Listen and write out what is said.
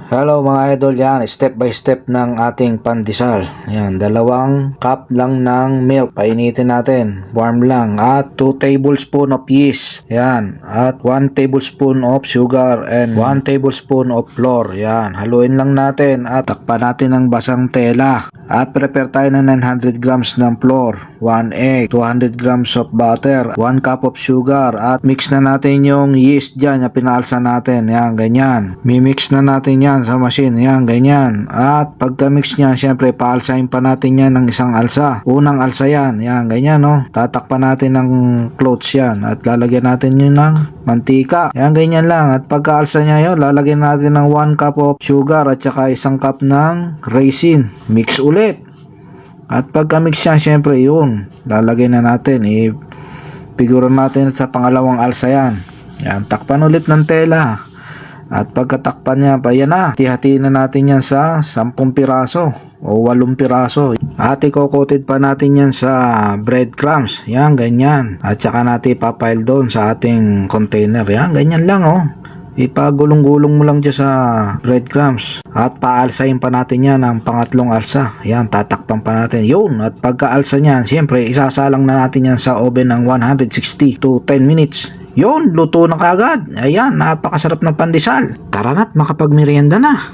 Hello mga idol, yan step by step ng ating pandesal. Yan, 2 cup lang ng milk, painitin natin, warm lang, at 2 tablespoon of yeast. Yan, at 1 tablespoon of sugar and 1 tablespoon of flour. Yan, haluin lang natin at takpan natin ng basang tela. At prepare tayo ng 900 grams ng flour, 1 egg, 200 grams of butter, 1 cup of sugar, at mix na natin yung yeast dyan na pinaalsa natin. Yan, ganyan. Mimix na natin yan sa machine. Yan, ganyan. At pagka-mix niyan, syempre, paalsahin pa natin yan ng isang alsa. Unang alsa yan. Yan, ganyan, no? Tatakpan natin ng cloths yan. At lalagyan natin yun ng mantika. Yan, ganyan lang. At pagka-alsa niya yun, lalagyan natin ng 1 cup of sugar at saka 1 cup ng raisin. Mix ulit. At pagka-mix yan, syempre, yun. Lalagyan na natin. Figure natin sa pangalawang alsa yan. Yan, takpan ulit ng tela. At pagkatakpan niya, pa yan na. Hati-hatiin na natin yan sa 10 piraso o 8 piraso. At i-coated pa natin yan sa breadcrumbs. Yan, ganyan. At saka natin ipapile doon sa ating container. Yan, ganyan lang, oh. Ipagulong-gulong mo lang dyan sa breadcrumbs. At paalsahin pa natin yan ng pangatlong alsa. Yan, tatakpan pa natin. Yun, at pagka-alsa niyan, siyempre, isasalang na natin yan sa oven ng 160 to 10 minutes. Yun, luto na kaagad. Ayan, napakasarap ng pandesal. Tara na't makapagmerienda na.